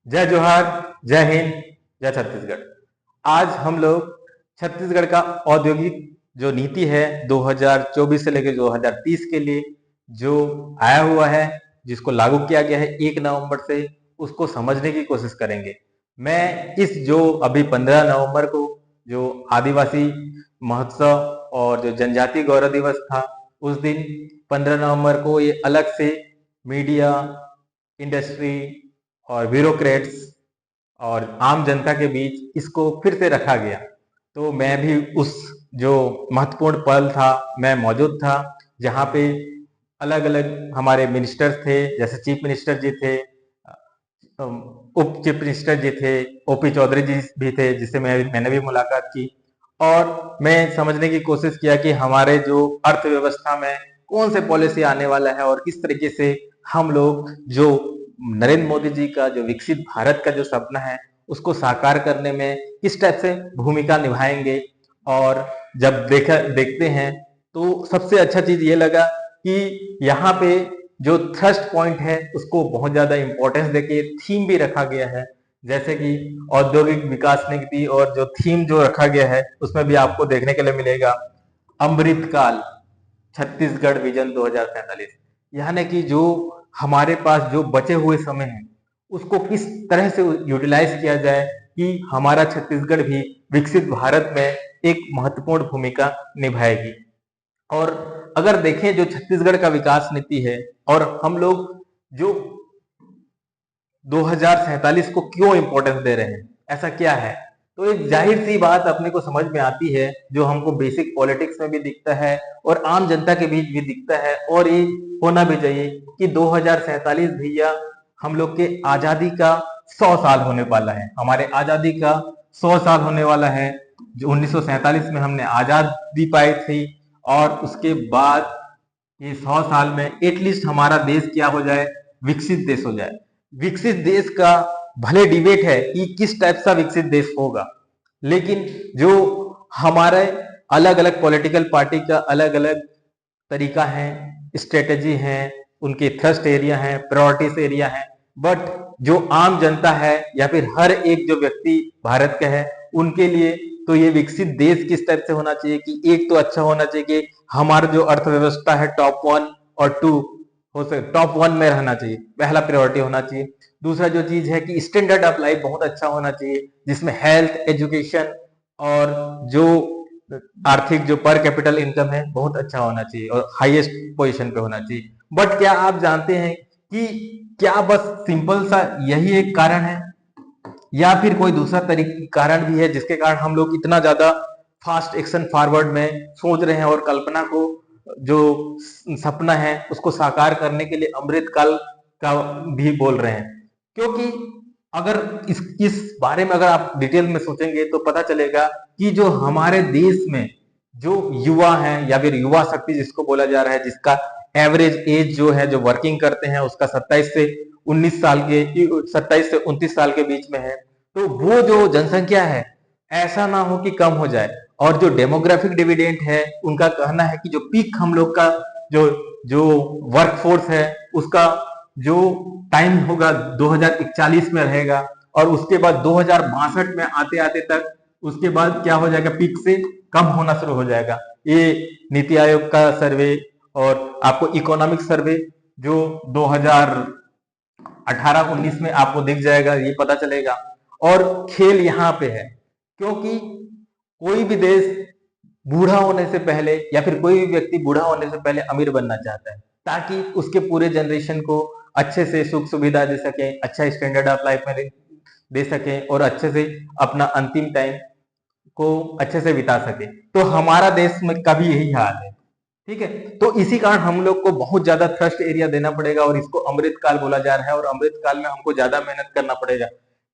जय जोहार, जय हिंद, जय छत्तीसगढ़। आज हम लोग छत्तीसगढ़ का औद्योगिक जो नीति है 2024 से लेकर 2030 के लिए जो आया हुआ है, जिसको लागू किया गया है 1 नवंबर से, उसको समझने की कोशिश करेंगे। मैं इस जो अभी 15 नवंबर को जो आदिवासी महोत्सव और जो जनजातीय गौरव दिवस था, उस दिन 15 नवंबर को ये अलग से मीडिया, इंडस्ट्री और ब्यूरोक्रेट्स और आम जनता के बीच इसको फिर से रखा गया। तो मैं भी उस जो महत्वपूर्ण पल था, मैं मौजूद था, जहाँ पे अलग अलग हमारे मिनिस्टर्स थे, जैसे चीफ मिनिस्टर जी थे, उप चीफ मिनिस्टर जी थे, ओपी चौधरी जी भी थे, जिससे मैंने भी मुलाकात की। और मैं समझने की कोशिश किया कि हमारे जो अर्थव्यवस्था में कौन से पॉलिसी आने वाला है और किस तरीके से हम लोग जो नरेंद्र मोदी जी का जो विकसित भारत का जो सपना है, उसको साकार करने में किस टाइप से भूमिका निभाएंगे। और जब देखते हैं तो सबसे अच्छा चीज ये लगा कि यहाँ पे जो थ्रस्ट पॉइंट है उसको बहुत ज्यादा इंपॉर्टेंस देके थीम भी रखा गया है, जैसे कि औद्योगिक विकास नीति। और जो थीम जो रखा गया है उसमें भी आपको देखने के लिए मिलेगा अमृत काल छत्तीसगढ़ विजन 2047। यानी कि जो हमारे पास जो बचे हुए समय है उसको किस तरह से यूटिलाइज किया जाए कि हमारा छत्तीसगढ़ भी विकसित भारत में एक महत्वपूर्ण भूमिका निभाएगी। और अगर देखें जो छत्तीसगढ़ का विकास नीति है और हम लोग जो 2047 को क्यों इंपॉर्टेंस दे रहे हैं, ऐसा क्या है, तो एक जाहिर सी बात अपने को समझ में आती है, जो हमको बेसिक पॉलिटिक्स में भी दिखता है और आम जनता के बीच भी दिखता है, और ये होना भी चाहिए कि 2047 भैया हम लोग के आजादी का 100 साल होने वाला है। हमारे आजादी का 100 साल होने वाला है। जो 1947 में हमने आजादी पाई थी, और उसके बाद ये 100 साल में एटलीस्ट हमारा देश क्या हो जाए, विकसित देश हो जाए। विकसित देश का भले डिबेट है कि किस टाइप का विकसित देश होगा, लेकिन जो हमारे अलग अलग पॉलिटिकल पार्टी का अलग अलग तरीका है, स्ट्रेटेजी है, उनके थ्रस्ट एरिया है, प्रायोरिटीज एरिया है, बट जो आम जनता है या फिर हर एक जो व्यक्ति भारत का है, उनके लिए तो ये विकसित देश किस टाइप से होना चाहिए कि एक तो अच्छा होना चाहिए कि हमारा जो अर्थव्यवस्था है टॉप 1 और 2 हो सके, टॉप 1 में रहना चाहिए, पहला प्रायोरिटी होना चाहिए। दूसरा जो चीज है कि स्टैंडर्ड ऑफ लाइफ बहुत अच्छा होना चाहिए, जिसमें हेल्थ, एजुकेशन और जो आर्थिक जो पर कैपिटल इनकम है बहुत अच्छा होना चाहिए और हाईएस्ट पोजीशन पे होना चाहिए। बट क्या आप जानते हैं कि क्या बस सिंपल सा यही एक कारण है, या फिर कोई दूसरा तरीका कारण भी है जिसके कारण हम लोग इतना ज्यादा फास्ट एक्शन फॉरवर्ड में सोच रहे हैं और कल्पना को जो सपना है उसको साकार करने के लिए अमृत काल का भी बोल रहे हैं। क्योंकि अगर इस बारे में अगर आप डिटेल में सोचेंगे तो पता चलेगा कि जो हमारे देश में जो युवा हैं या फिर युवा शक्ति जिसको बोला जा रहा है, जिसका एवरेज एज जो है जो वर्किंग करते हैं उसका 27 से 29 साल के बीच में है, तो वो जो जनसंख्या है ऐसा ना हो कि कम हो जाए। और जो डेमोग्राफिक डिविडेंड है, उनका कहना है कि जो पीक हम लोग का जो जो वर्कफोर्स है उसका जो टाइम होगा 2041 में रहेगा, और उसके बाद 2062 में आते आते तक उसके बाद क्या हो जाएगा, पीक से कम होना शुरू हो जाएगा। ये नीति आयोग का सर्वे और आपको इकोनॉमिक सर्वे जो 2018-19 में आपको दिख जाएगा, ये पता चलेगा। और खेल यहाँ पे है, क्योंकि कोई भी देश बूढ़ा होने से पहले या फिर कोई भी व्यक्ति बूढ़ा होने से पहले अमीर बनना चाहता है, ताकि उसके पूरे जनरेशन को अच्छे से सुख सुविधा दे सके, अच्छा स्टैंडर्ड ऑफ लाइफ में दे सके और अच्छे से अपना अंतिम टाइम को अच्छे से बिता सके। तो हमारा देश में कभी यही हाल है, ठीक है। तो इसी कारण हम लोग को बहुत ज्यादा थ्रस्ट एरिया देना पड़ेगा और इसको अमृत काल बोला जा रहा है, और अमृत काल में हमको ज्यादा मेहनत करना पड़ेगा,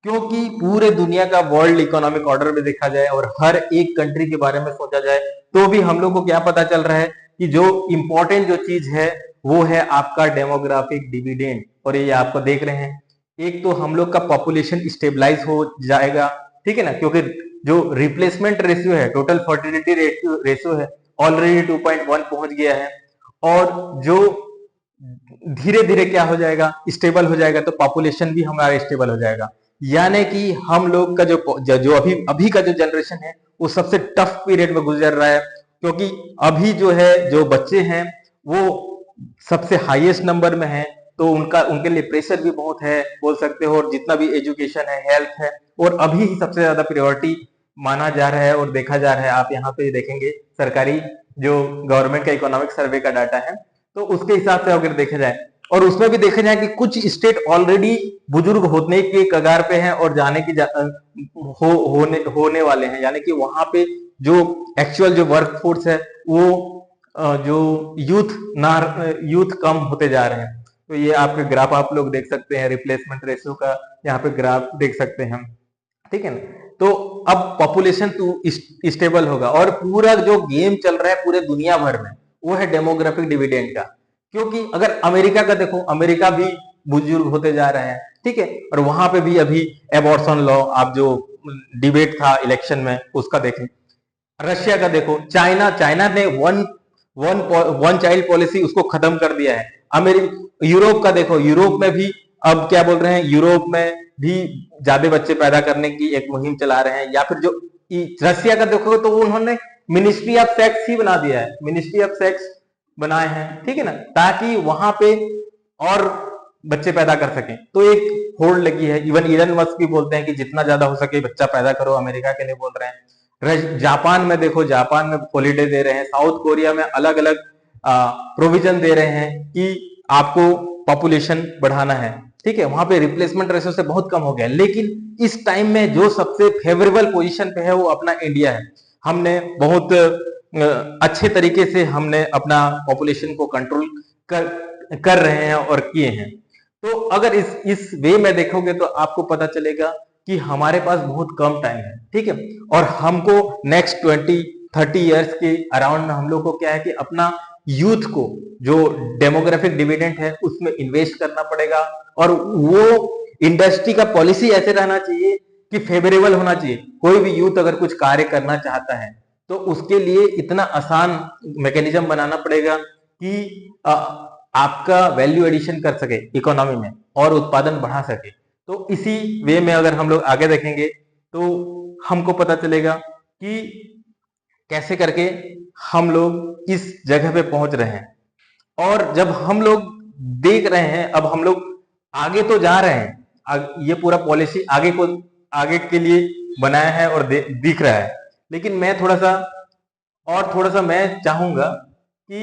क्योंकि पूरे दुनिया का वर्ल्ड इकोनॉमिक ऑर्डर में देखा जाए और हर एक कंट्री के बारे में सोचा जाए तो भी हम लोग को क्या पता चल रहा है कि जो इंपॉर्टेंट जो चीज है वो है आपका डेमोग्राफिक डिविडेंड। और ये आपको देख रहे हैं, एक तो हम लोग का पॉपुलेशन स्टेबलाइज हो जाएगा, ठीक है ना, क्योंकि जो रिप्लेसमेंट रेशियो है, टोटल फर्टिलिटी रेशियो है, ऑलरेडी 2.1 पहुंच गया है। और जो धीरे धीरे क्या हो जाएगा, स्टेबल हो जाएगा, तो पॉपुलेशन भी हमारा स्टेबल हो जाएगा। यानी कि हम लोग का जो अभी अभी का जो जनरेशन है वो सबसे टफ पीरियड में गुजर रहा है, क्योंकि अभी जो है जो बच्चे हैं वो सबसे हाईएस्ट नंबर में है, तो उनके लिए प्रेशर भी बहुत है बोल सकते हो, और जितना भी एजुकेशन है, हेल्थ है, और अभी ही सबसे ज्यादा प्रायोरिटी माना जा रहा है और देखा जा रहा है। आप यहाँ पे देखेंगे सरकारी जो गवर्नमेंट का इकोनॉमिक सर्वे का डाटा है, तो उसके हिसाब से अगर देखा जाए, और उसमें भी देखा जाए कि कुछ स्टेट ऑलरेडी बुजुर्ग होने के कगार पे हैं और जाने की होने वाले हैं, यानी कि वहां पे जो एक्चुअल जो वर्क फोर्स है वो जो यूथ कम होते जा रहे हैं। तो ये आपके ग्राफ आप लोग देख सकते हैं, रिप्लेसमेंट रेशियो का यहाँ पे ग्राफ देख सकते हैं, ठीक है ना। तो अब पॉपुलेशन तो स्टेबल होगा, और पूरा जो गेम चल रहा है पूरे दुनिया भर में वो है डेमोग्राफिक डिविडेंड का, क्योंकि अगर अमेरिका का देखो, अमेरिका भी बुजुर्ग होते जा रहे हैं, ठीक है, और वहां पे भी अभी एबॉर्शन लॉ, आप जो डिबेट था इलेक्शन में उसका देखें, रशिया का देखो, चाइना ने वन चाइल्ड पॉलिसी उसको खत्म कर दिया है। यूरोप का देखो, यूरोप में भी अब क्या बोल रहे हैं, यूरोप में भी ज्यादा बच्चे पैदा करने की एक मुहिम चला रहे हैं। या फिर जो रसिया का देखो तो उन्होंने मिनिस्ट्री ऑफ सेक्स ही बना दिया है, मिनिस्ट्री ऑफ सेक्स बनाए हैं, ठीक है ना, ताकि वहां पे और बच्चे पैदा कर सकें। तो एक होड़ लगी है। इवन इलन मस्क भी बोलते हैं कि जितना ज्यादा हो सके बच्चा पैदा करो, अमेरिका के लिए बोल रहे हैं। जापान में देखो, जापान में हॉलीडे दे रहे हैं, साउथ कोरिया में अलग अलग प्रोविजन दे रहे हैं कि आपको पॉपुलेशन बढ़ाना है, ठीक है। वहां पे रिप्लेसमेंट रेशियो से बहुत कम हो गया, लेकिन इस टाइम में जो सबसे फेवरेबल पोजीशन पे है वो अपना इंडिया है। हमने बहुत अच्छे तरीके से हमने अपना पॉपुलेशन को कंट्रोल कर रहे हैं और किए हैं। तो अगर इस वे में देखोगे तो आपको पता चलेगा कि हमारे पास बहुत कम टाइम है, ठीक है, और हमको नेक्स्ट 20-30 इयर्स के अराउंड में हम लोग को क्या है कि अपना यूथ को जो डेमोग्राफिक डिविडेंड है उसमें इन्वेस्ट करना पड़ेगा, और वो इंडस्ट्री का पॉलिसी ऐसे रहना चाहिए कि फेवरेबल होना चाहिए। कोई भी यूथ अगर कुछ कार्य करना चाहता है तो उसके लिए इतना आसान मैकेनिज्म बनाना पड़ेगा कि आपका वैल्यू एडिशन कर सके इकोनॉमी में और उत्पादन बढ़ा सके। तो इसी वे में अगर हम लोग आगे देखेंगे तो हमको पता चलेगा कि कैसे करके हम लोग इस जगह पे पहुंच रहे हैं। और जब हम लोग देख रहे हैं, अब हम लोग आगे तो जा रहे हैं, ये पूरा पॉलिसी आगे के लिए बनाया है और दिख रहा है, लेकिन मैं थोड़ा सा मैं चाहूंगा कि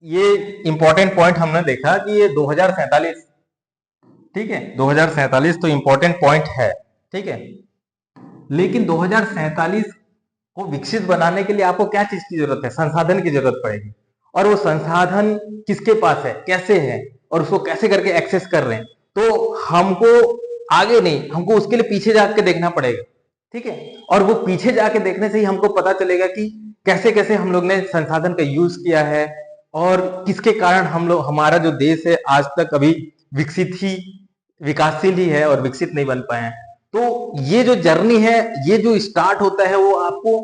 ये इंपॉर्टेंट पॉइंट हमने देखा कि ये 2047, ठीक है, 2047 तो इंपॉर्टेंट पॉइंट है, ठीक है, लेकिन 2047 को विकसित बनाने के लिए आपको क्या चीज की जरूरत है? संसाधन की जरूरत पड़ेगी, और वो संसाधन किसके पास है, कैसे है, और उसको कैसे करके एक्सेस कर रहे हैं। तो हमको आगे नहीं, हमको उसके लिए पीछे जाके देखना पड़ेगा, ठीक है, और वो पीछे जाके देखने से ही हमको पता चलेगा कि कैसे कैसे हम लोग ने संसाधन का यूज किया है, और किसके कारण हमारा जो देश है आज तक अभी विकासशील ही है और विकसित नहीं बन पाए हैं। तो ये जो जर्नी है, ये जो स्टार्ट होता है, वो आपको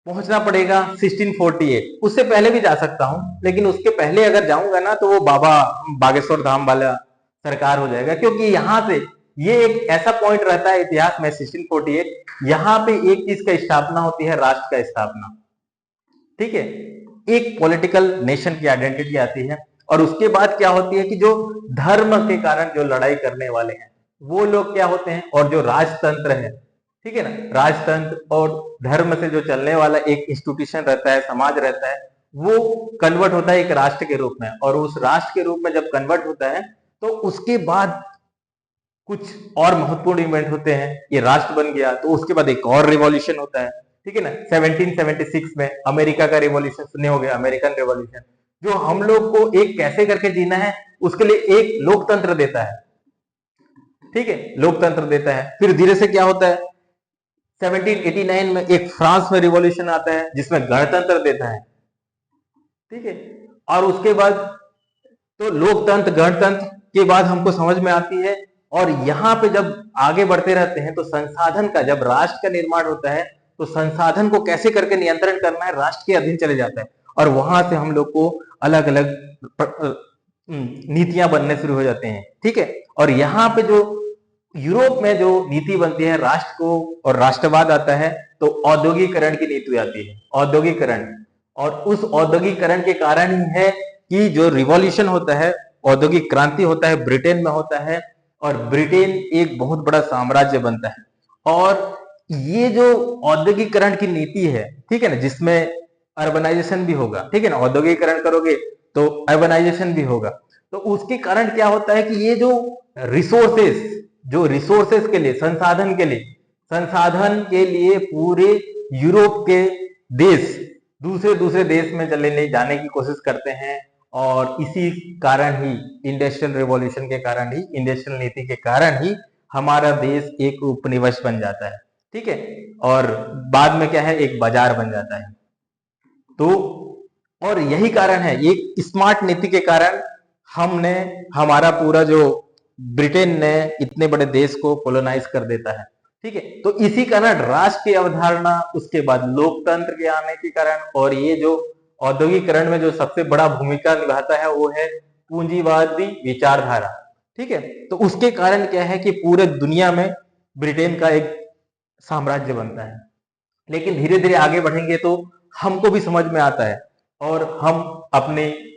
पहुंचना पड़ेगा 1648। उससे पहले भी जा सकता हूं, लेकिन उसके पहले अगर जाऊंगा ना तो वो बाबा बागेश्वर धाम वाला सरकार हो जाएगा, क्योंकि यहां से ये एक ऐसा पॉइंट रहता है इतिहास में 1648, यहां पे एक चीज का स्थापना होती है, राष्ट्र का स्थापना, ठीक है, एक पॉलिटिकल नेशन की आइडेंटिटी आती है। और उसके बाद क्या होती है कि जो धर्म के कारण जो लड़ाई करने वाले हैं वो लोग क्या होते हैं, और जो राजतंत्र है, ठीक है ना, राजतंत्र और धर्म से जो चलने वाला एक इंस्टीट्यूशन रहता है, समाज रहता है, वो कन्वर्ट होता है एक राष्ट्र के रूप में। और उस राष्ट्र के रूप में जब कन्वर्ट होता है तो उसके बाद कुछ और महत्वपूर्ण इवेंट होते हैं। ये राष्ट्र बन गया तो उसके बाद एक और रिवॉल्यूशन होता है, ठीक है ना। 1776 में अमेरिका का रिवॉल्यूशन सुने होंगे, अमेरिकन रिवॉल्यूशन, जो हम लोग को एक कैसे करके जीना है उसके लिए एक लोकतंत्र देता है, ठीक है, लोकतंत्र देता है। फिर धीरे से क्या होता है, 1789 में एक फ्रांस में रिवॉल्यूशन आता है जिसमें गणतंत्र देता है, ठीक है, और उसके बाद तो लोकतंत्र गणतंत्र के बाद हमको समझ में आती है। और यहाँ पे जब आगे बढ़ते रहते हैं तो संसाधन का, जब राष्ट्र का निर्माण होता है तो संसाधन को कैसे करके नियंत्रण करना है राष्ट्र के अधीन चले जाता है, और वहां से हम लोग को अलग अलग नीतियां बनने शुरू हो जाते हैं, ठीक है। और यहाँ पे जो यूरोप में जो नीति बनती है राष्ट्र को और राष्ट्रवाद आता है, तो औद्योगिकरण की नीति आती है, औद्योगिकरण। और उस औद्योगिकरण के कारण ही है कि जो रिवॉल्यूशन होता है, औद्योगिक क्रांति होता है, ब्रिटेन में होता है, और ब्रिटेन एक बहुत बड़ा साम्राज्य बनता है। और ये जो औद्योगिकरण की नीति है, ठीक है ना, जिसमें अर्बनाइजेशन भी होगा, ठीक है ना, औद्योगिकरण करोगे तो अर्बनाइजेशन भी होगा। तो उसके कारण क्या होता है कि ये रिसोर्सेस जो रिसोर्सेस के लिए, संसाधन के लिए पूरे यूरोप के देश दूसरे दूसरे देश में चले जाने की कोशिश करते हैं। और इसी कारण ही, इंडस्ट्रियल रिवॉल्यूशन के कारण ही, इंडस्ट्रियल नीति के कारण ही हमारा देश एक उपनिवेश बन जाता है, ठीक है, और बाद में क्या है, एक बाजार बन जाता है। तो और यही कारण है, एक स्मार्ट नीति के कारण हमने, हमारा पूरा जो ब्रिटेन ने इतने बड़े देश को कोलोनाइज कर देता है, ठीक है। तो इसी कारण राष्ट्र की अवधारणा, उसके बाद लोकतंत्र के आने के कारण, और ये जो औद्योगिकरण में जो सबसे बड़ा भूमिका निभाता है वो है पूंजीवादी विचारधारा, ठीक है। तो उसके कारण क्या है कि पूरे दुनिया में ब्रिटेन का एक साम्राज्य बनता है। लेकिन धीरे धीरे आगे बढ़ेंगे तो हमको भी समझ में आता है, और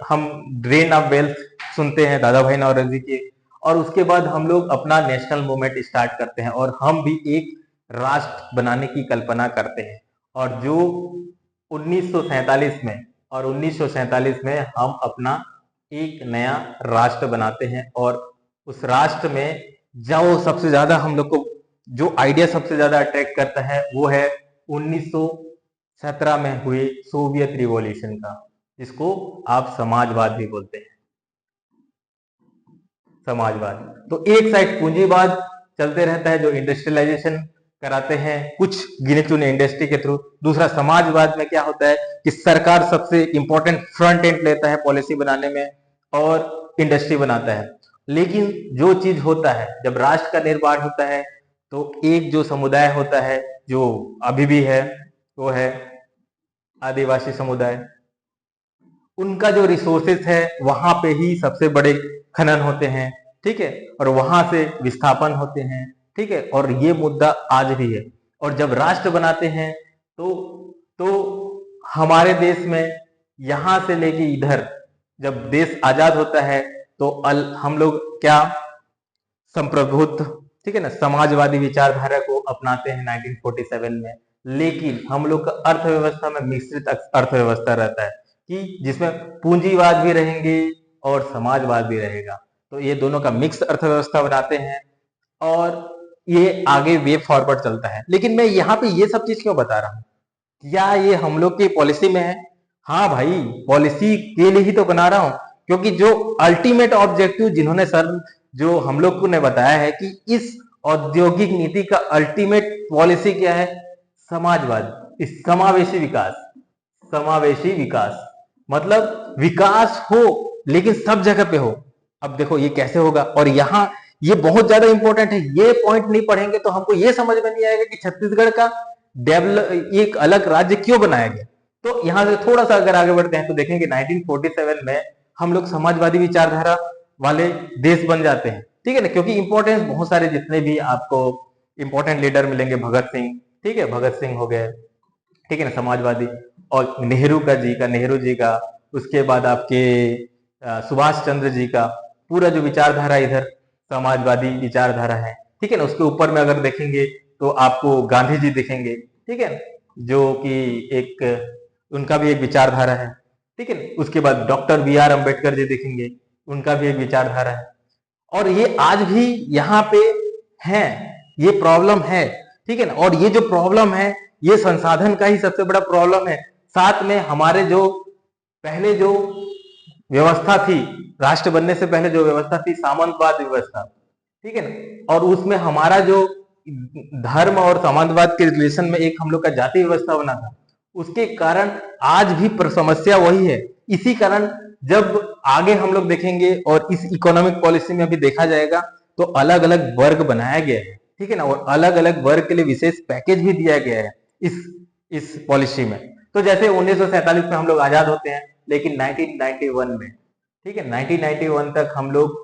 हम ड्रेन ऑफ वेल्थ सुनते हैं दादा भाई नौरोजी के, और उसके बाद हम लोग अपना नेशनल मूवमेंट स्टार्ट करते हैं, और हम भी एक राष्ट्र बनाने की कल्पना करते हैं। और जो 1947 में, और 1947 में हम अपना एक नया राष्ट्र बनाते हैं। और उस राष्ट्र में जो सबसे ज्यादा हम लोग को जो आइडिया सबसे ज्यादा अट्रैक्ट करता है वो है 1917 में हुए सोवियत रिवॉल्यूशन का, जिसको आप समाजवाद भी बोलते हैं, समाजवाद। तो एक साइड पूंजीवाद चलते रहता है, जो इंडस्ट्रियलाइजेशन कराते हैं कुछ गिने चुने इंडस्ट्री के थ्रू। दूसरा समाजवाद में क्या होता है कि सरकार सबसे इंपॉर्टेंट फ्रंट एंड लेता है पॉलिसी बनाने में, और इंडस्ट्री बनाता है। लेकिन जो चीज होता है, जब राष्ट्र का निर्माण होता है, तो एक जो समुदाय होता है, जो अभी भी है, वो है आदिवासी समुदाय। उनका जो रिसोर्सेस है, वहां पे ही सबसे बड़े खनन होते हैं, ठीक है, और वहां से विस्थापन होते हैं, ठीक है। और ये मुद्दा आज भी है। और जब राष्ट्र बनाते हैं तो हमारे देश में यहां से लेके इधर, जब देश आजाद होता है, तो हम लोग क्या, संप्रभुत्व, ठीक है ना, समाजवादी विचारधारा को अपनाते हैं 1947 में। लेकिन हम लोग का अर्थव्यवस्था में मिश्रित अर्थव्यवस्था रहता है, कि जिसमें पूंजीवाद भी रहेंगे और समाजवाद भी रहेगा। तो ये दोनों का मिक्स अर्थव्यवस्था बनाते हैं, और ये आगे वे फॉरवर्ड चलता है। लेकिन मैं यहाँ पे ये सब चीज क्यों बता रहा हूँ, क्या ये हम लोग की पॉलिसी में है? हाँ भाई, पॉलिसी के लिए ही तो बना रहा हूं, क्योंकि जो अल्टीमेट ऑब्जेक्टिव जिन्होंने सर, जो हम लोग को ने बताया है कि इस औद्योगिक नीति का अल्टीमेट पॉलिसी क्या है, समाजवाद, इस समावेशी विकास, समावेशी विकास, मतलब विकास हो लेकिन सब जगह पे हो। अब देखो ये कैसे होगा, और यहाँ ये बहुत ज्यादा इंपॉर्टेंट है, ये पॉइंट नहीं पढ़ेंगे तो हमको ये समझ में नहीं आएगा कि छत्तीसगढ़ का डेवलप एक अलग राज्य क्यों बनाया गया। तो यहां से थोड़ा सा अगर आगे बढ़ते हैं तो देखेंगे 1947 में हम लोग समाजवादी विचारधारा वाले देश बन जाते हैं, ठीक है ना, क्योंकि इंपॉर्टेंस बहुत सारे जितने भी आपको इंपॉर्टेंट लीडर मिलेंगे, भगत सिंह, ठीक है, भगत सिंह हो गए, ठीक है ना, समाजवादी। और नेहरू जी का, उसके बाद आपके सुभाष चंद्र जी का पूरा जो विचारधारा इधर समाजवादी विचारधारा है, ठीक है ना। उसके ऊपर में अगर देखेंगे तो आपको गांधी जी दिखेंगे, ठीक है, जो कि एक उनका भी एक विचारधारा है, ठीक है। उसके बाद doctor B are Ambedkar ji दिखेंगे, उनका भी एक विचारधारा है। और ये आज भी यहाँ पे है, ये प्रॉब्लम है, ठीक है ना। और ये जो प्रॉब्लम है, ये संसाधन का ही सबसे बड़ा प्रॉब्लम है। साथ में हमारे जो पहले जो व्यवस्था थी, राष्ट्र बनने से पहले जो व्यवस्था थी, सामंतवाद व्यवस्था, ठीक है ना, और उसमें हमारा जो धर्म और सामंतवाद के रिलेशन में एक हम लोग का जाति व्यवस्था बना था, उसके कारण आज भी समस्या वही है। इसी कारण जब आगे हम लोग देखेंगे और इस इकोनॉमिक पॉलिसी में भी देखा जाएगा, तो अलग अलग वर्ग बनाया गया है, ठीक है ना, और अलग अलग वर्ग के लिए विशेष पैकेज भी दिया गया है इस पॉलिसी में। तो जैसे 1947 में हम लोग आजाद होते हैं, लेकिन 1991 में, ठीक है, 1991 तक हम लोग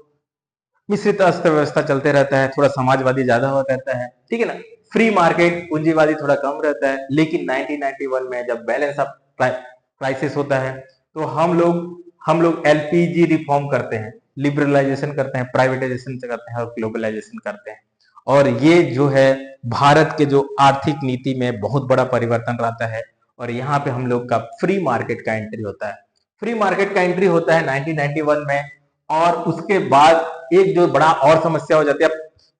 मिश्रित अर्थव्यवस्था चलते रहता है, थोड़ा समाजवादी ज्यादा हुआ करता है, ठीक है ना। फ्री मार्केट पूंजीवादी थोड़ा कम रहता है। लेकिन 1991 में जब बैलेंस ऑफ क्राइसिस होता है तो हम लोग एलपीजी रिफॉर्म करते हैं, लिबरलाइजेशन करते हैं, प्राइवेटाइजेशन करते हैं और ग्लोबलाइजेशन करते हैं। और ये जो है भारत के जो आर्थिक नीति में बहुत बड़ा परिवर्तन लाता है। और यहाँ पे हम लोग का फ्री मार्केट का एंट्री होता है। फ्री मार्केट का एंट्री होता है 1991 में। और उसके बाद एक जो बड़ा और समस्या हो जाती है,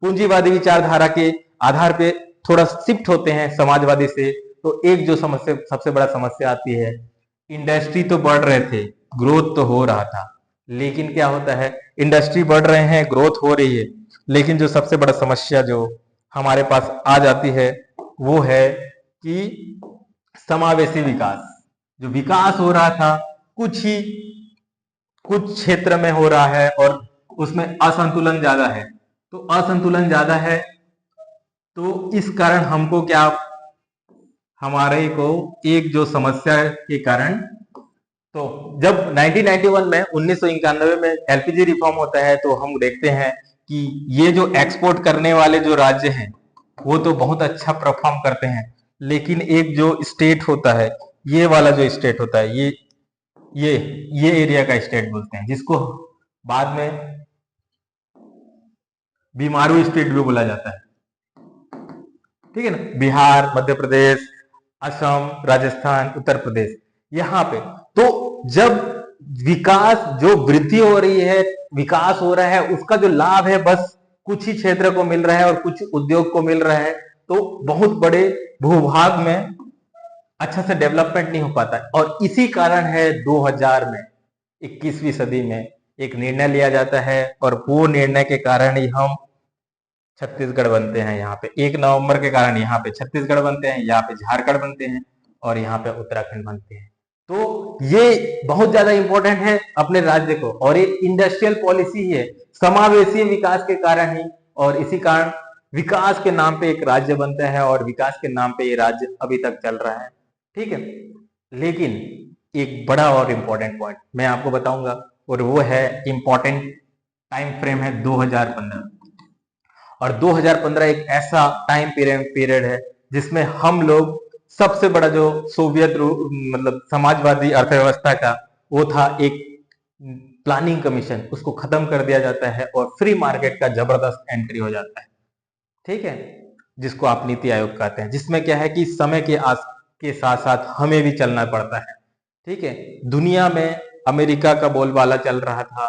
पूंजीवादी विचारधारा के आधार पे थोड़ा शिफ्ट होते हैं समाजवादी से। तो एक जो समस्या, सबसे बड़ा समस्या आती है, इंडस्ट्री तो बढ़ रहे थे, ग्रोथ तो हो रहा था, लेकिन क्या होता है, इंडस्ट्री बढ़ रहे हैं, ग्रोथ हो रही है, लेकिन जो सबसे बड़ा समस्या जो हमारे पास आ जाती है वो है कि समावेशी विकास। जो विकास हो रहा था कुछ क्षेत्र में हो रहा है और उसमें असंतुलन ज्यादा है। तो असंतुलन ज्यादा है तो इस कारण हमको क्या, हमारे को एक जो समस्या के कारण, तो जब 1991 में 1991 में एलपीजी रिफॉर्म होता है तो हम देखते हैं कि ये जो एक्सपोर्ट करने वाले जो राज्य हैं वो तो बहुत अच्छा परफॉर्म करते हैं। लेकिन एक जो स्टेट होता है, ये वाला जो स्टेट होता है, ये ये एरिया का स्टेट बोलते हैं, जिसको बाद में बीमारू स्टेट भी बोला जाता है, ठीक है ना। बिहार, मध्य प्रदेश, असम, राजस्थान, उत्तर प्रदेश, यहाँ पे तो जब विकास, जो वृद्धि हो रही है, विकास हो रहा है, उसका जो लाभ है बस कुछ ही क्षेत्र को मिल रहा है और कुछ उद्योग को मिल रहा है। तो बहुत बड़े भूभाग में अच्छा से डेवलपमेंट नहीं हो पाता है। और इसी कारण है 2000 में, 21वीं सदी में एक निर्णय लिया जाता है और वो निर्णय के कारण ही हम छत्तीसगढ़ बनते हैं। यहाँ पे 1 नवंबर के कारण यहाँ पे छत्तीसगढ़ बनते हैं, यहाँ पे झारखंड बनते हैं और यहाँ पे उत्तराखंड बनते हैं। तो ये बहुत ज्यादा इंपॉर्टेंट है अपने राज्य को। और ये इंडस्ट्रियल पॉलिसी है, समावेशी विकास के कारण ही। और इसी कारण विकास के नाम पे एक राज्य बनता है और विकास के नाम पे ये राज्य अभी तक चल रहा है, ठीक है। लेकिन एक बड़ा और इंपॉर्टेंट पॉइंट मैं आपको बताऊंगा और वो है, इंपॉर्टेंट टाइम फ्रेम है 2015। और 2015 एक ऐसा टाइम पीरियड है जिसमें हम लोग सबसे बड़ा जो सोवियत मतलब समाजवादी अर्थव्यवस्था का वो था, एक प्लानिंग कमीशन, उसको खत्म कर दिया जाता है और फ्री मार्केट का जबरदस्त एंट्री हो जाता है, ठीक है, जिसको आप नीति आयोग कहते हैं। जिसमें क्या है कि समय के साथ साथ हमें भी चलना पड़ता है, ठीक है। दुनिया में अमेरिका का बोलबाला चल रहा था,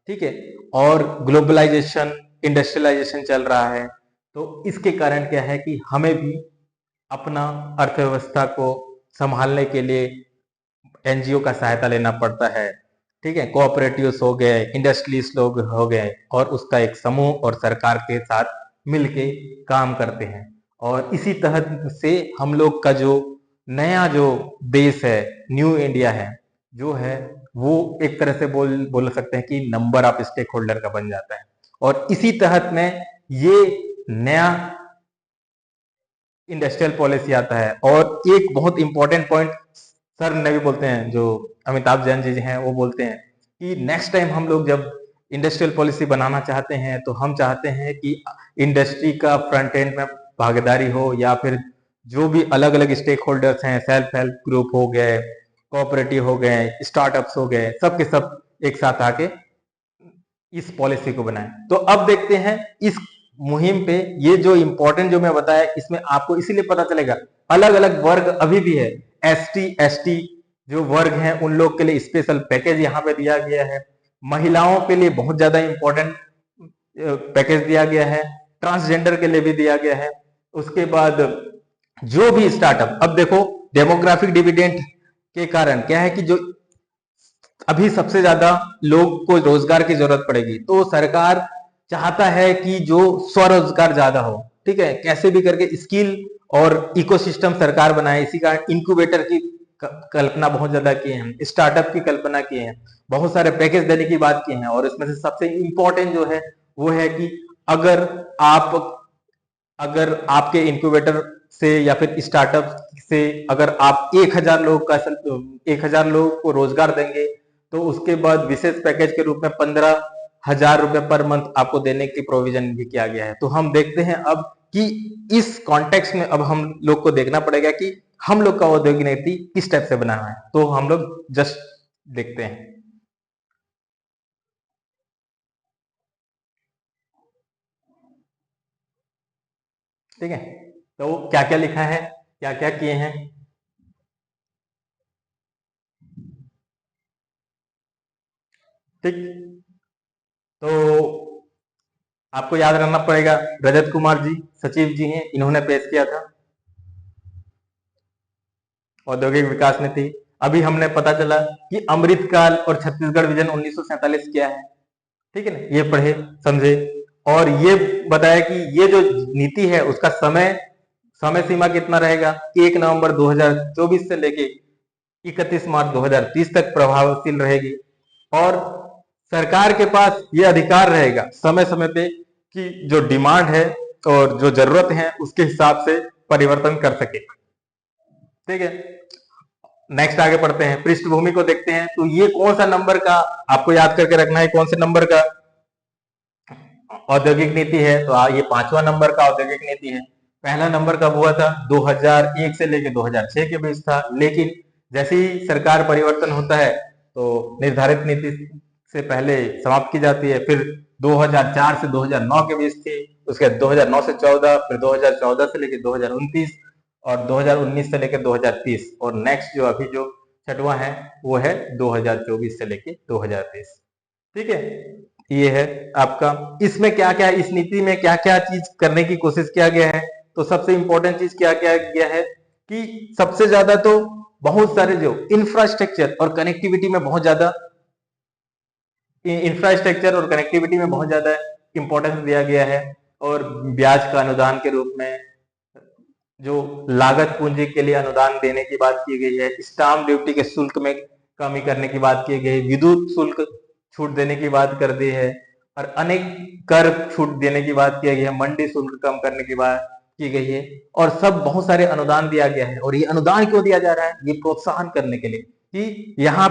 ठीक है, और ग्लोबलाइजेशन, इंडस्ट्रियलाइजेशन चल रहा है। तो इसके कारण क्या है कि हमें भी अपना अर्थव्यवस्था को संभालने के लिए एनजीओ का सहायता लेना पड़ता है, ठीक है। कोऑपरेटिव्स हो गए, इंडस्ट्रीज लोग हो गए और उसका एक समूह और सरकार के साथ मिलके काम करते हैं। और इसी तहत से हम लोग का जो नया जो देश है, न्यू इंडिया है, जो है वो एक तरह से बोल सकते हैं कि नंबर ऑफ स्टेक होल्डर का बन जाता है। और इसी तहत में ये नया इंडस्ट्रियल पॉलिसी आता है। और एक बहुत इंपॉर्टेंट पॉइंट सर ने भी बोलते हैं, जो अमिताभ जैन जी हैं, वो बोलते हैं कि नेक्स्ट टाइम हम लोग जब इंडस्ट्रियल पॉलिसी बनाना चाहते हैं तो हम चाहते हैं कि इंडस्ट्री का फ्रंट एंड में भागीदारी हो, या फिर जो भी अलग अलग स्टेक होल्डर्स हैं, सेल्फ हेल्प ग्रुप हो गए, कोऑपरेटिव हो गए, स्टार्टअप्स हो गए, सब के सब एक साथ आके इस पॉलिसी को बनाएं। तो अब देखते हैं इस मुहिम पे, ये जो इंपॉर्टेंट जो मैं बताया, इसमें आपको इसीलिए पता चलेगा अलग अलग वर्ग अभी भी है। एसटी, एसटी जो वर्ग हैं उन लोग के लिए स्पेशल पैकेज यहाँ पे दिया गया है। महिलाओं के लिए बहुत ज्यादा इंपॉर्टेंट पैकेज दिया गया है, ट्रांसजेंडर के लिए भी दिया गया है। उसके बाद जो भी स्टार्टअप, अब देखो डेमोग्राफिक डिविडेंड के कारण क्या है कि जो अभी सबसे ज्यादा लोग को रोजगार की जरूरत पड़ेगी, तो सरकार चाहता है कि जो स्वरोजगार ज्यादा हो, ठीक है, कैसे भी करके स्किल और इकोसिस्टम सरकार बनाए। इसी कारण इंक्यूबेटर की कल्पना बहुत ज्यादा की है, स्टार्टअप की कल्पना की है, बहुत सारे पैकेज देने की बात की है। और इसमें से सबसे इंपॉर्टेंट जो है वो है कि अगर आपके इंक्यूबेटर से या फिर स्टार्टअप से अगर आप 1000 लोग को रोजगार देंगे, तो उसके बाद विशेष पैकेज के रूप में 15 1,000 रुपए पर मंथ आपको देने की प्रोविजन भी किया गया है। तो हम देखते हैं अब कि इस कॉन्टेक्स्ट में अब हम लोग को देखना पड़ेगा कि हम लोग का औद्योगिक नीति किस टाइप से बना है। तो हम लोग जस्ट देखते हैं। ठीक है, तो क्या क्या लिखा है, क्या क्या किए हैं। ठीक, तो आपको याद रखना पड़ेगा, रजत कुमार जी सचिव जी हैं, इन्होंने पेश किया था औद्योगिक विकास नीति। अभी हमने पता चला कि अमृतकाल और छत्तीसगढ़ विजन 1947 क्या है। ठीक है ना, ये पढ़े समझे, और ये बताया कि ये जो नीति है उसका समय समय सीमा कितना रहेगा कि 1 नवंबर 2024 से लेके 31 मार्च 2030 तक प्रभावशील रहेगी। और सरकार के पास ये अधिकार रहेगा समय समय पे कि जो डिमांड है और जो जरूरत है उसके हिसाब से परिवर्तन कर सके। ठीक है, नेक्स्ट आगे पढ़ते हैं, पृष्ठभूमि को देखते हैं। तो ये कौन सा नंबर का आपको याद करके रखना है, कौन से नंबर का औद्योगिक नीति है। तो ये 5वां नंबर का औद्योगिक नीति है। पहला नंबर कब हुआ था, 2001 से लेकर 2006 के बीच था। लेकिन जैसे ही सरकार परिवर्तन होता है तो निर्धारित नीति से पहले समाप्त की जाती है। फिर 2004 से 2009 के बीच थी, उसके 2009 से 14, फिर 2014 से लेकर 2029 और 2019 से लेकर 2030, और नेक्स्ट जो अभी जो छठवां है वो है 2024 से लेकर 2030। ठीक है, ये है आपका। इसमें क्या क्या, इस नीति में क्या क्या चीज करने की कोशिश किया गया है। तो सबसे इंपॉर्टेंट चीज क्या क्या गया है कि सबसे ज्यादा तो बहुत सारे जो इंफ्रास्ट्रक्चर और कनेक्टिविटी में बहुत ज्यादा इंपॉर्टेंस दिया गया है। और ब्याज का अनुदान के रूप में जो लागत पूंजी के लिए अनुदान देने की बात की गई है, स्टाम्प ड्यूटी के शुल्क में कमी करने की बात की गई, विद्युत शुल्क छूट देने की बात कर दी है, और अनेक कर छूट देने की बात की गई है, मंडी शुल्क कम करने की बात की गई है, और सब बहुत सारे अनुदान दिया गया है। और ये अनुदान क्यों दिया जा रहा है, ये प्रोत्साहन करने के लिए कि यहाँ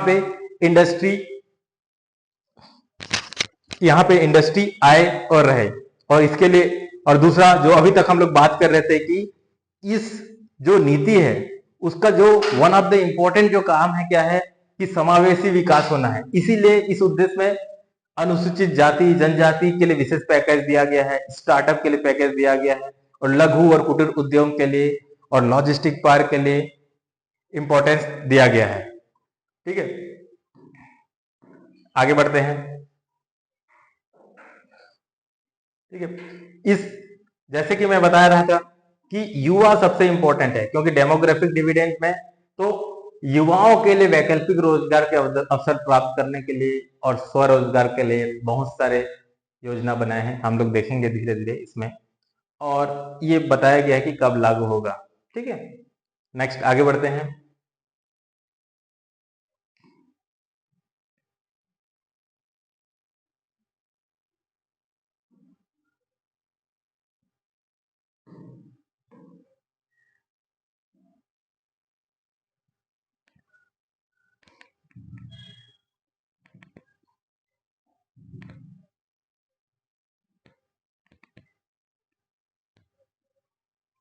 पे इंडस्ट्री आए और रहे। और इसके लिए, और दूसरा जो अभी तक हम लोग बात कर रहे थे कि इस जो नीति है उसका जो वन ऑफ द इम्पोर्टेंट जो काम है क्या है कि समावेशी विकास होना है। इसीलिए इस उद्देश्य में अनुसूचित जाति जनजाति के लिए विशेष पैकेज दिया गया है, स्टार्टअप के लिए पैकेज दिया गया है, और लघु और कुटीर उद्योग के लिए और लॉजिस्टिक पार्क के लिए इंपॉर्टेंस दिया गया है। ठीक है, आगे बढ़ते हैं। ठीक है, इस जैसे कि मैं बता रहा था कि युवा सबसे इंपॉर्टेंट है, क्योंकि डेमोग्राफिक डिविडेंड में तो युवाओं के लिए वैकल्पिक रोजगार के अवसर प्राप्त करने के लिए और स्वरोजगार के लिए बहुत सारे योजना बनाए हैं, हम लोग देखेंगे धीरे धीरे इसमें, और ये बताया गया है कि कब लागू होगा। ठीक है, नेक्स्ट आगे बढ़ते हैं।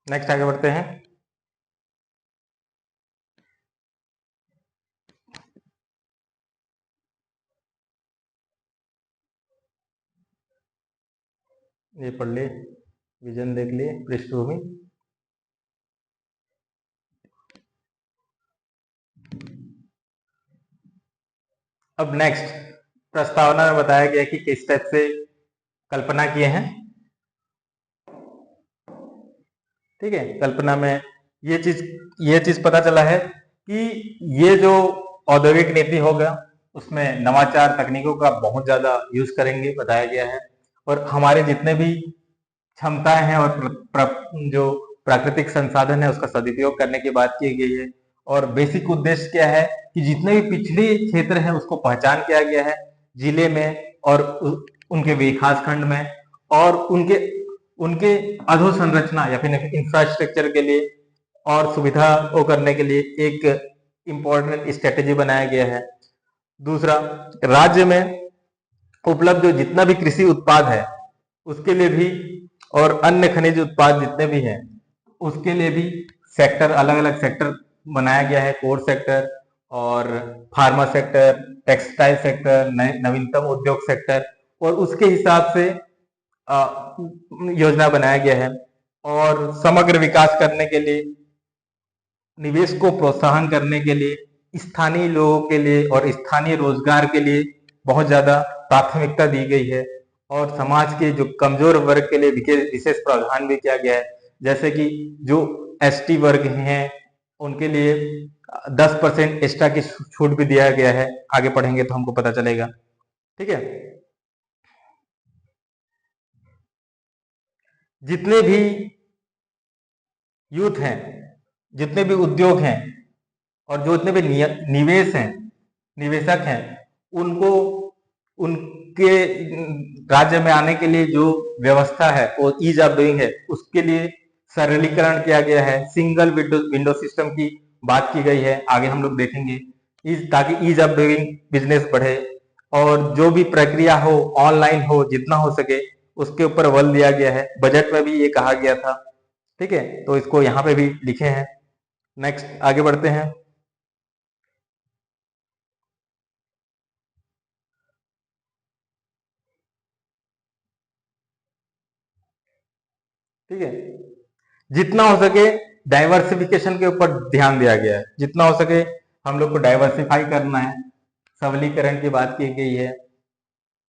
नेक्स्ट आगे बढ़ते हैं। ये पढ़ लिए, विजन देख लिए, पृष्ठभूमि। अब नेक्स्ट प्रस्तावना में बताया गया कि किस टाइप से कल्पना किए हैं। ठीक है, कल्पना में ये चीज पता चला है कि ये जो औद्योगिक नीति होगा उसमें नवाचार तकनीकों का बहुत ज्यादा यूज करेंगे, बताया गया है। और हमारे जितने भी क्षमताएं हैं और जो प्राकृतिक संसाधन है उसका सदुपयोग करने की बात की गई है। और बेसिक उद्देश्य क्या है कि जितने भी पिछड़े क्षेत्र हैं उसको पहचान किया गया है जिले में और उनके विकास खंड में, और उनके उनके अधोसंरचना या फिर इंफ्रास्ट्रक्चर के लिए और सुविधा को करने के लिए एक इम्पोर्टेंट स्ट्रेटेजी बनाया गया है। दूसरा, राज्य में उपलब्ध जो जितना भी कृषि उत्पाद है उसके लिए भी, और अन्य खनिज उत्पाद जितने भी हैं उसके लिए भी सेक्टर, अलग अलग सेक्टर बनाया गया है। कोर सेक्टर और फार्मा सेक्टर, टेक्सटाइल सेक्टर, नवीनतम उद्योग सेक्टर, और उसके हिसाब से योजना बनाया गया है। और समग्र विकास करने के लिए, निवेश को प्रोत्साहन करने के लिए, स्थानीय लोगों के लिए और स्थानीय रोजगार के लिए बहुत ज्यादा प्राथमिकता दी गई है। और समाज के जो कमजोर वर्ग के लिए विशेष प्रावधान भी किया गया है, जैसे कि जो एसटी वर्ग हैं उनके लिए 10% एक्स्ट्रा की छूट भी दिया गया है। आगे पढ़ेंगे तो हमको पता चलेगा। ठीक है, जितने भी यूथ हैं, जितने भी उद्योग हैं और जो जितने भी निवेश हैं, निवेशक हैं, उनको उनके राज्य में आने के लिए जो व्यवस्था है वो ईज ऑफ डूइंग है, उसके लिए सरलीकरण किया गया है। सिंगल विंडो सिस्टम की बात की गई है, आगे हम लोग देखेंगे, ताकि ईज ऑफ डूइंग बिजनेस बढ़े और जो भी प्रक्रिया हो ऑनलाइन हो, जितना हो सके उसके ऊपर बल दिया गया है। बजट में भी ये कहा गया था। ठीक है, तो इसको यहाँ पे भी लिखे हैं। नेक्स्ट आगे बढ़ते हैं। ठीक है, जितना हो सके डाइवर्सिफिकेशन के ऊपर ध्यान दिया गया है। जितना हो सके हम लोग को डाइवर्सिफाई करना है। सबलीकरण की बात की गई है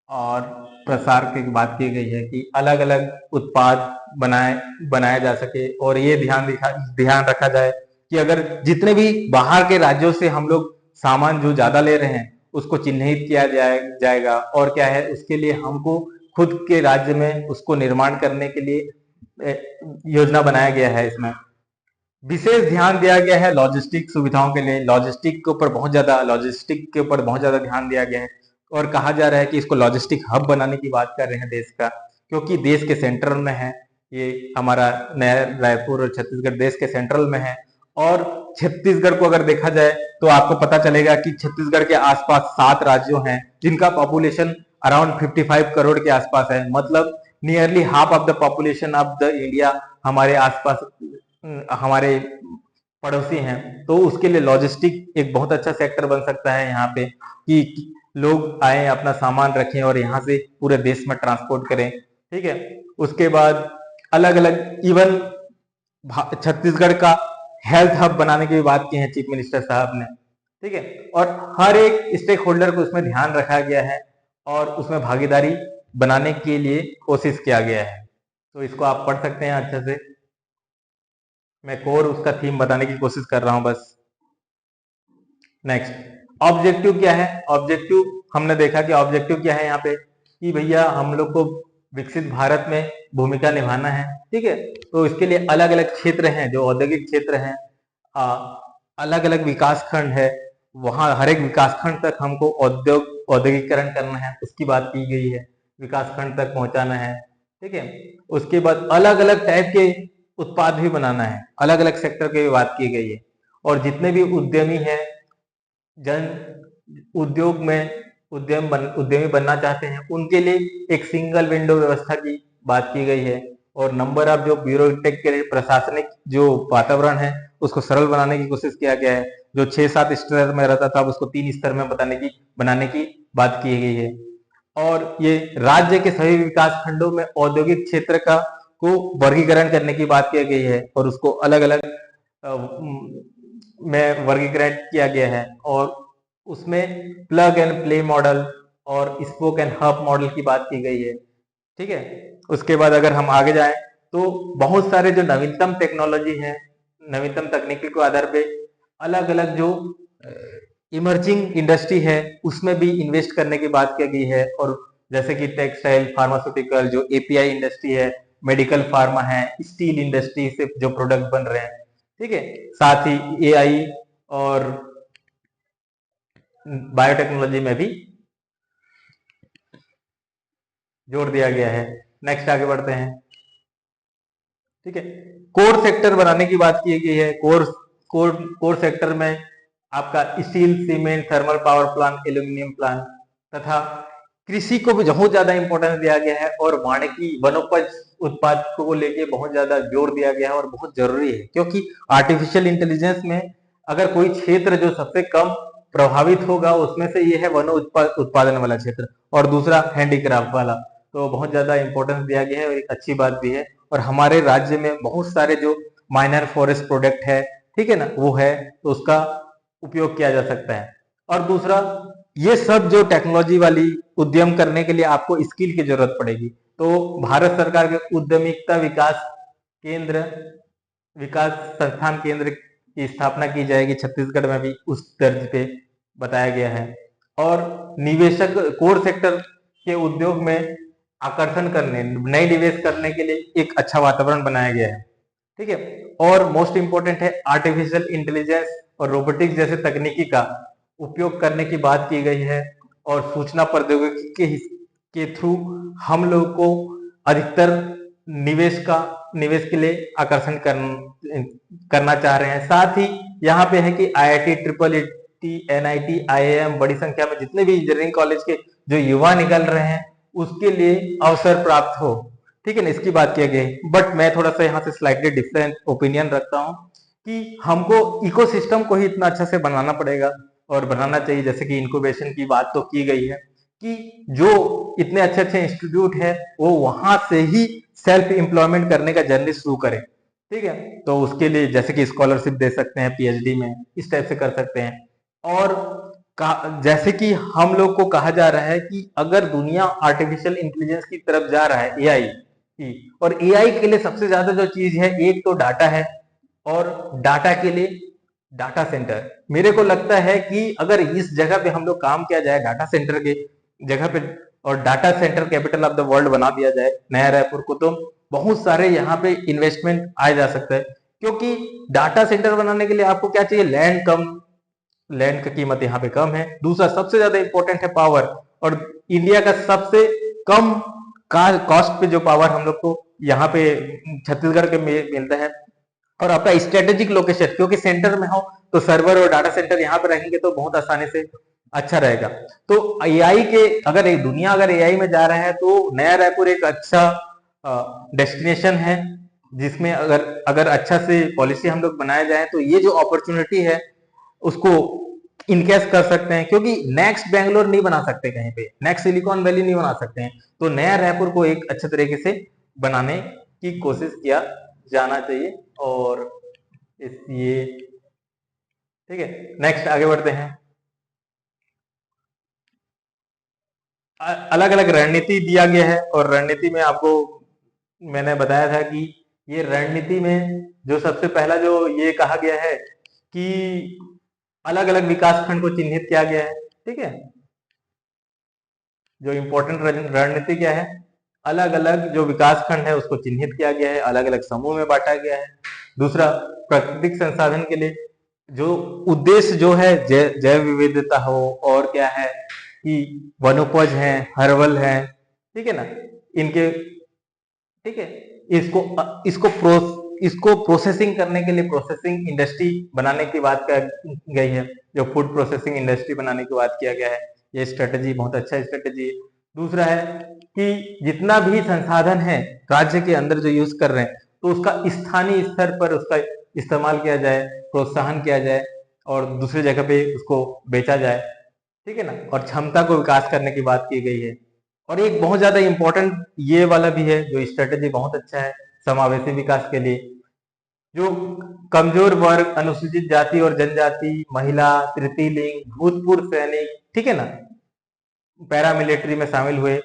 और प्रसार की बात की गई है कि अलग अलग उत्पाद बनाया जा सके। और ये ध्यान रखा जाए कि अगर जितने भी बाहर के राज्यों से हम लोग सामान जो ज्यादा ले रहे हैं उसको चिन्हित किया जाएगा। और क्या है, उसके लिए हमको खुद के राज्य में उसको निर्माण करने के लिए योजना बनाया गया है। इसमें विशेष ध्यान दिया गया है लॉजिस्टिक सुविधाओं के लिए। लॉजिस्टिक के ऊपर बहुत ज्यादा ध्यान दिया गया है। और कहा जा रहा है कि इसको लॉजिस्टिक हब बनाने की बात कर रहे हैं देश का, क्योंकि देश के सेंट्रल में है ये हमारा नया रायपुर और छत्तीसगढ़ देश के सेंट्रल में है। और छत्तीसगढ़ को अगर देखा जाए तो आपको पता चलेगा कि छत्तीसगढ़ के आसपास 7 राज्यों हैं जिनका पॉपुलेशन अराउंड 55 करोड़ के आसपास है। मतलब nearly half of the population of the India हमारे आसपास, हमारे पड़ोसी हैं। तो उसके लिए लॉजिस्टिक एक बहुत अच्छा सेक्टर बन सकता है यहाँ पे, कि लोग आए अपना सामान रखें और यहाँ से पूरे देश में ट्रांसपोर्ट करें। ठीक है, उसके बाद अलग अलग इवन छत्तीसगढ़ का हेल्थ हब बनाने की भी बात की है चीफ मिनिस्टर साहब ने। ठीक है, और हर एक स्टेक होल्डर को उसमें ध्यान रखा गया है और उसमें भागीदारी बनाने के लिए कोशिश किया गया है। तो इसको आप पढ़ सकते हैं अच्छे से। मैं कोर उसका थीम बताने की कोशिश कर रहा हूं बस। नेक्स्ट, ऑब्जेक्टिव क्या है? ऑब्जेक्टिव हमने देखा कि ऑब्जेक्टिव क्या है यहाँ पे, कि भैया हम लोग को विकसित भारत में भूमिका निभाना है। ठीक है, तो इसके लिए अलग अलग क्षेत्र हैं, जो औद्योगिक क्षेत्र हैं, अलग अलग विकास खंड है, वहां हर एक विकास खंड तक हमको औद्योगिकरण करना है, उसकी बात की गई है। विकास खंड तक पहुंचाना है। ठीक है, उसके बाद अलग अलग टाइप के उत्पाद भी बनाना है, अलग अलग सेक्टर की बात की गई है। और जितने भी उद्यमी हैं, जन उद्योग में उद्यमी बनना चाहते हैं, उनके लिए एक सिंगल विंडो व्यवस्था की बात की गई है। और नंबर ऑफ जो ब्यूरोक्रेटिक के प्रशासनिक जो वातावरण है उसको सरल बनाने की कोशिश किया गया है। जो 6-7 स्तर में रहता था उसको 3 स्तर में बनाने की बात की गई है। और ये राज्य के सभी विकास खंडों में औद्योगिक क्षेत्र का को वर्गीकरण करने की बात की गई है और उसको अलग अलग में वर्गीकरण किया गया है। और उसमें प्लग एंड प्ले मॉडल और स्पोक एंड हब मॉडल की बात की गई है। ठीक है, उसके बाद अगर हम आगे जाएं तो बहुत सारे जो नवीनतम टेक्नोलॉजी है, नवीनतम तकनीकी के आधार पे अलग अलग जो इमर्जिंग इंडस्ट्री है उसमें भी इन्वेस्ट करने की बात की गई है। और जैसे कि टेक्सटाइल, फार्मास्यूटिकल, जो एपीआई इंडस्ट्री है, मेडिकल फार्मा है, स्टील इंडस्ट्री से जो प्रोडक्ट बन रहे हैं। ठीक है, साथ ही एआई और बायोटेक्नोलॉजी में भी जोड़ दिया गया है। नेक्स्ट आगे बढ़ते हैं। ठीक है, कोर सेक्टर बनाने की बात की गई है। कोर सेक्टर में आपका steel, cement, thermal power plant, aluminium plant तथा कृषि को भी बहुत ज्यादा इंपॉर्टेंस दिया गया है और वानिकी वनोपज उत्पाद को लेके बहुत ज्यादा जोर दिया गया है और बहुत जरूरी है, क्योंकि आर्टिफिशियल इंटेलिजेंस में अगर कोई क्षेत्र जो सबसे कम प्रभावित होगा उसमें से ये है वनो उत्पादन वाला क्षेत्र, और दूसरा हैंडीक्राफ्ट वाला। तो बहुत ज्यादा इंपॉर्टेंस दिया गया है और एक अच्छी बात भी है। और हमारे राज्य में बहुत सारे जो माइनर फॉरेस्ट प्रोडक्ट है, ठीक है ना, वो है, तो उसका उपयोग किया जा सकता है। और दूसरा, ये सब जो टेक्नोलॉजी वाली उद्यम करने के लिए आपको स्किल की जरूरत पड़ेगी। तो भारत सरकार के उद्यमिता केंद्र विकास संस्थान केंद्र की स्थापना की जाएगी छत्तीसगढ़ में भी, उस तर्ज पे बताया गया है। और निवेशक कोर सेक्टर के उद्योग में आकर्षण करने, नए निवेश करने के लिए एक अच्छा वातावरण बनाया गया है, ठीक है। और मोस्ट इंपोर्टेंट है, आर्टिफिशियल इंटेलिजेंस और रोबोटिक्स जैसे तकनीकी का उपयोग करने की बात की गई है। और सूचना प्रौद्योगिकी के थ्रू हम लोग को अधिकतर निवेश के लिए आकर्षण करना चाह रहे हैं। साथ ही यहाँ पे है कि IIT, IIIT, NIT, IIM, बड़ी संख्या में जितने भी इंजीनियरिंग कॉलेज के जो युवा निकल रहे हैं उसके लिए अवसर प्राप्त हो, ठीक है ना, इसकी बात की गई। बट मैं थोड़ा सा यहाँ से स्लाइटली डिफरेंट ओपिनियन रखता हूँ कि हमको इकोसिस्टम को ही इतना अच्छा से बनाना पड़ेगा और बनाना चाहिए। जैसे कि इंक्यूबेशन की बात तो की गई है कि जो इतने अच्छे अच्छे इंस्टीट्यूट है वो वहां से ही सेल्फ एम्प्लॉयमेंट करने का जर्नी शुरू करें, ठीक है। तो उसके लिए जैसे कि स्कॉलरशिप दे सकते हैं PhD में, इस टाइप से कर सकते हैं। और जैसे कि हम लोग को कहा जा रहा है कि अगर दुनिया आर्टिफिशियल इंटेलिजेंस की तरफ जा रहा है, AI की, और AI के लिए सबसे ज्यादा जो चीज है, एक तो डाटा है, और डाटा के लिए डाटा सेंटर। मेरे को लगता है कि अगर इस जगह पे हम लोग काम किया जाए, डाटा सेंटर के जगह पे, और data centre capital of the world बना दिया जाए नया रायपुर को, तो बहुत सारे यहाँ पे इन्वेस्टमेंट आया जा सकता है। क्योंकि डाटा सेंटर बनाने के लिए आपको क्या चाहिए, लैंड कम, लैंड की कीमत यहाँ पे कम है। दूसरा सबसे ज्यादा इंपॉर्टेंट है पावर, और इंडिया का सबसे कम कॉस्ट पे जो पावर हम लोग को यहाँ पे छत्तीसगढ़ के मिलता है। और आपका स्ट्रेटेजिक लोकेशन, क्योंकि सेंटर में हो तो सर्वर और डाटा सेंटर यहाँ पे रहेंगे तो बहुत आसानी से अच्छा रहेगा। तो AI के, अगर एक दुनिया अगर AI में जा रहा है तो नया रायपुर एक अच्छा डेस्टिनेशन है, जिसमें अगर अगर अच्छा से पॉलिसी हम लोग बनाए जाए तो ये जो अपॉर्चुनिटी है उसको इनकेस कर सकते हैं। क्योंकि नेक्स्ट बेंगलोर नहीं बना सकते कहीं पे, नेक्स्ट सिलिकॉन वैली नहीं बना सकते हैं, तो नया रायपुर को एक अच्छे तरीके से बनाने की कोशिश किया जाना चाहिए। और इस ये ठीक है, नेक्स्ट आगे बढ़ते हैं। अलग अलग रणनीति दिया गया है, और रणनीति में आपको मैंने बताया था कि ये रणनीति में जो सबसे पहला जो ये कहा गया है कि अलग अलग विकास खंड को चिन्हित किया गया है, ठीक है। जो इंपॉर्टेंट रणनीति क्या है, अलग अलग जो विकास खंड है उसको चिन्हित किया गया है, अलग अलग समूह में बांटा गया है। दूसरा, प्राकृतिक संसाधन के लिए जो उद्देश्य जो है, जैव विविधता हो, और क्या है कि वनोपज है, हर्बल है, ठीक है ना, इनके, ठीक है, इसको इसको इसको प्रोसेसिंग करने के लिए प्रोसेसिंग इंडस्ट्री बनाने की बात गई है, जो फूड प्रोसेसिंग इंडस्ट्री बनाने की बात किया गया है। ये स्ट्रेटेजी बहुत अच्छा स्ट्रेटेजी है। दूसरा है कि जितना भी संसाधन है राज्य के अंदर जो यूज कर रहे हैं, तो उसका स्थानीय स्तर पर उसका इस्तेमाल किया जाए, प्रोत्साहन किया जाए, और दूसरी जगह पे उसको बेचा जाए, ठीक है ना। और क्षमता को विकास करने की बात की गई है। और एक बहुत ज्यादा इंपॉर्टेंट ये वाला भी है, जो स्ट्रेटेजी बहुत अच्छा है समावेशी विकास के लिए। जो कमजोर वर्ग, अनुसूचित जाति और जनजाति, महिला, तृतीय लिंग, भूतपूर्व सैनिक, ठीक है ना, पैरामिलिट्री में शामिल हुए,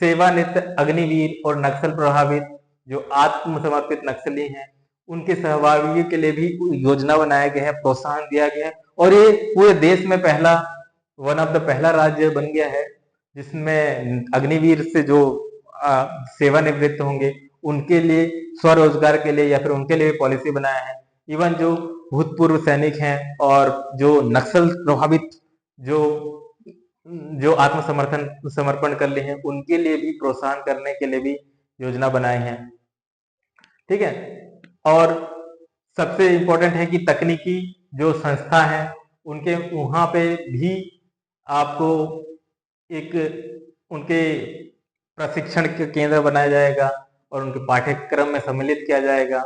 सेवानिवृत्त अग्निवीर और नक्सल प्रभावित जो आत्मसमर्पित नक्सली हैं, उनके सहभागी के लिए भी योजना बनाया गया है, प्रोत्साहन दिया गया है। और ये पूरे देश में पहला, वन ऑफ द पहला राज्य बन गया है जिसमें अग्निवीर से जो सेवानिवृत्त होंगे उनके लिए स्वरोजगार के लिए या फिर उनके लिए पॉलिसी बनाया है। इवन जो भूतपूर्व सैनिक हैं और जो नक्सल प्रभावित जो जो आत्मसमर्थन समर्पण कर लिए हैं, उनके लिए भी प्रोत्साहन करने के लिए भी योजना बनाए हैं, ठीक है। और सबसे इंपॉर्टेंट है कि तकनीकी जो संस्था है उनके वहां पे भी आपको एक उनके प्रशिक्षण के केंद्र बनाया जाएगा और उनके पाठ्यक्रम में सम्मिलित किया जाएगा,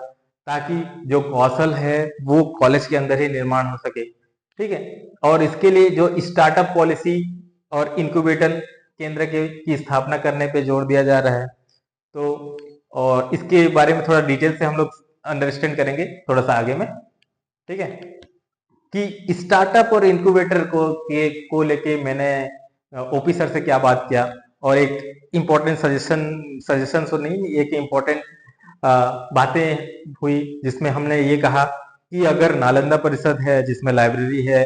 ताकि जो कौशल है वो कॉलेज के अंदर ही निर्माण हो सके। ठीक है, और इसके लिए जो स्टार्टअप पॉलिसी और इंक्यूबेटर केंद्र की स्थापना करने पे जोर दिया जा रहा है। तो और इसके बारे में थोड़ा डिटेल से हम लोग अंडरस्टैंड करेंगे थोड़ा सा आगे में। ठीक है, कि स्टार्टअप और इंक्यूबेटर को लेके मैंने ओपी सर से क्या बात किया, और एक इम्पोर्टेंट सजेशन तो नहीं, एक इम्पोर्टेंट बातें हुई जिसमें हमने ये कहा कि अगर नालंदा परिषद है जिसमें लाइब्रेरी है,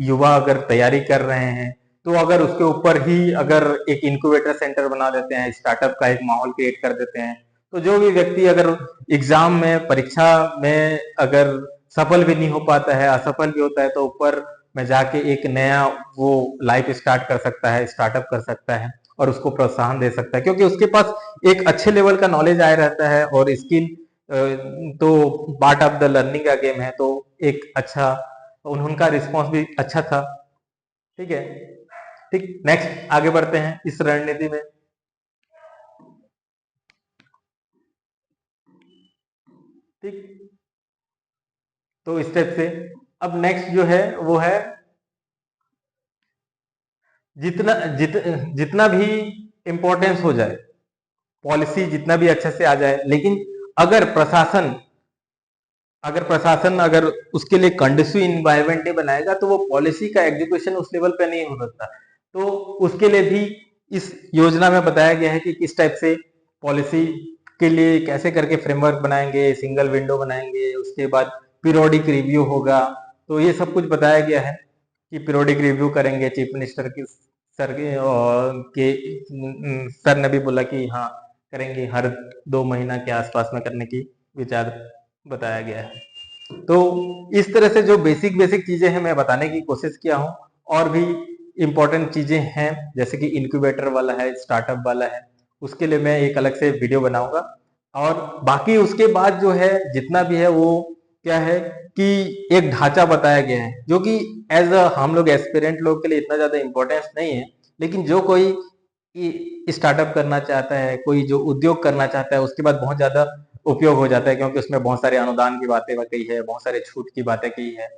युवा अगर तैयारी कर रहे हैं, तो अगर उसके ऊपर ही अगर एक इंक्यूबेटर सेंटर बना देते हैं, स्टार्टअप का एक माहौल क्रिएट कर देते हैं, तो जो भी व्यक्ति अगर एग्जाम में, परीक्षा में अगर सफल भी नहीं हो पाता है, असफल भी होता है, तो ऊपर में जाके एक नया वो लाइफ स्टार्ट कर सकता है, स्टार्टअप कर सकता है और उसको प्रोत्साहन दे सकता है, क्योंकि उसके पास एक अच्छे लेवल का नॉलेज आया रहता है और स्किल तो पार्ट ऑफ द लर्निंग का गेम है। तो एक अच्छा, उनका रिस्पॉन्स भी अच्छा था। ठीक है, ठीक, नेक्स्ट आगे बढ़ते हैं इस रणनीति में। ठीक, तो स्टेप से अब नेक्स्ट जो है वो है जितना भी इंपॉर्टेंस हो जाए, पॉलिसी जितना भी अच्छे से आ जाए, लेकिन अगर अगर उसके लिए कंडीसिव इन्वायरमेंट नहीं बनाएगा, तो वो पॉलिसी का एग्जीक्यूशन उस लेवल पे नहीं हो सकता। तो उसके लिए भी इस योजना में बताया गया है कि किस टाइप से पॉलिसी के लिए कैसे करके फ्रेमवर्क बनाएंगे, सिंगल विंडो बनाएंगे, उसके बाद पीरियोडिक रिव्यू होगा। तो ये सब कुछ बताया गया है कि पीरियोडिक रिव्यू करेंगे, चीफ मिनिस्टर की सर सर ने भी बोला कि हाँ करेंगे, हर 2 महीना के आसपास में करने की विचार बताया गया है। तो इस तरह से जो बेसिक बेसिक चीजें हैं मैं बताने की कोशिश किया हूँ, और भी इम्पोर्टेंट चीजें हैं जैसे कि इंक्यूबेटर वाला है, स्टार्टअप वाला है, उसके लिए मैं एक अलग से वीडियो बनाऊंगा। और बाकी उसके बाद जो है जितना भी है वो क्या है कि एक ढांचा बताया गया है, जो कि एज अ हम लोग एस्पिरेंट लोग के लिए इतना ज्यादा इंपॉर्टेंस नहीं है, लेकिन जो कोई स्टार्टअप करना चाहता है, कोई जो उद्योग करना चाहता है, उसके बाद बहुत ज्यादा उपयोग हो जाता है, क्योंकि उसमें बहुत सारे अनुदान की बातें कही है, बहुत सारे छूट की बातें की है।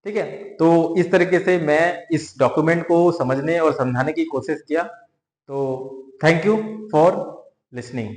ठीक है, तो इस तरीके से मैं इस डॉक्यूमेंट को समझने और समझाने की कोशिश किया। तो थैंक यू फॉर लिसनिंग।